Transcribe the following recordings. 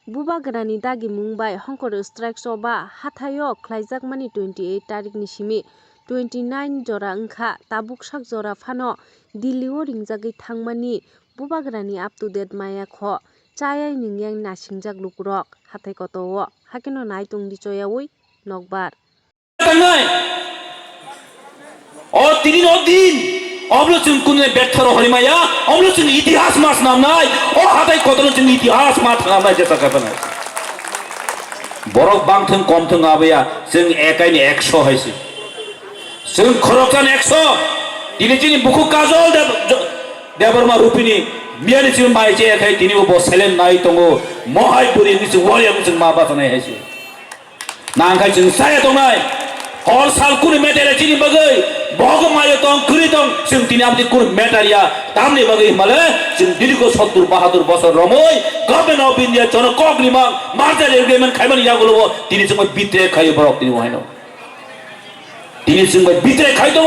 बुबाग्रानि दागि मुंबाय हंकर strike सभा हाथायो ख्लाइजाकमानि 28 तारिखनि सिमि 29 जरा ओंखा ताबुक sak जरा फानो दिल्लीओ रिंजागै थांमानि बुबाग्रानि आप टू डेट माया ख चायाय निंयां नासिंजाक लुकुरक हाथाय कतओ हाकेनो नायtung दिचयावै नकबार Oblo chung kunne betharo harimaya oblo chung itihas mas namnai o hatai kotolo chung itihas mat namnai jeta kapana borok bangthung komthung abaya chung ekai ni 100 haisi chung khorokan 100 dini chini buku kajol debarma rupini miani chung mai je ekai dini bo selen nai tongo mohai puri ni chung wariam chung ma batanai haisi nangkai chung saya tongnai hor sal kuni metere chini bagai bogo mayo tong kuri tong sing tini amti kur metaria tamni bagai male sing diri ko 70 72 বছর রমই government of India জন কগলিমা merger agreement খাইমান ইয়াগুলো তিনি সঙ্গে বিত্রে খাইও বরক তিনি হয়নো তিনি সঙ্গে বিত্রে খাইতো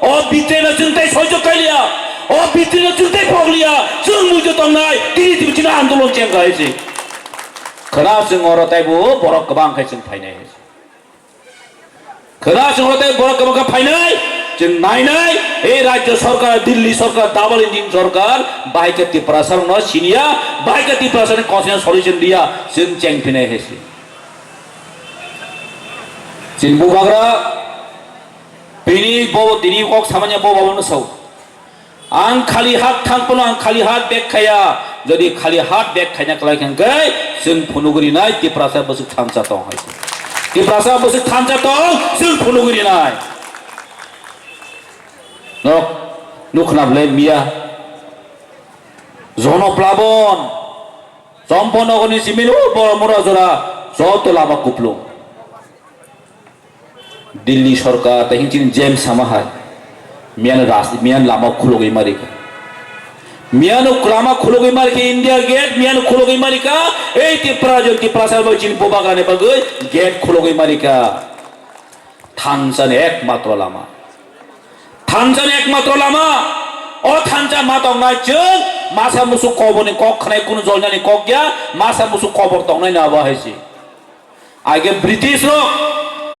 ও বিত্রে না চিন্তাই সহ্য কাইলিয়া ও বিত্রে না চিন্তাই পগলিয়া সং মুজো তং নাই তিনি তিনি আন্দোলন চেং গাইছে খরা সং অরতাইবো বরক গবাং খাইছেন ফাইনাই खरा संगते बरक बका फाइनाय जों नायनाय ए राज्य सरकार दिल्ली सरकार डाबल इंजिन सरकार बाइकति प्रशासन न सिनिया बाइकति प्रशासन कौन सॉल्यूशन दिया जों चेंफिने हेसि सिनबु बाग्रा बिनि बो दिनि कक सामान्य बो बाबन सौ आं खाली हात थांपनो आं खाली हात बेक खाया जदि खाली हात बेक खायना कलायखांगै जों फुनुगुरि नाय ति प्रशासन बसु थामसा दं हायसि ति प्रशासन बसु थामसा दं जों फुनुगुरि नाय nok nukhnable mia zono plabon sompono goni siminu boromora jora joto lama kuplo Delhi सरकार तहिंचिन जेम्स समाहाय मियान रास्ते मियान लामा खुलोगै मारिका मियानो लामा खुलोगै मारिका इंडिया गेट मियानो खुलोगै मारिका ए तिप्रा साल बचिन बोबागाने बगै गेट खुलोगै मारिका थांसान एकमात्र लामा थांसान एकमात्र लामा ओ थांसा मातंनाय जों मासा मुसु कबनि कक खनाय कुनु जलनानि कक गया मासा मुसु कबर तंनाय ना बाहायसि आगे ब्रिटिश रो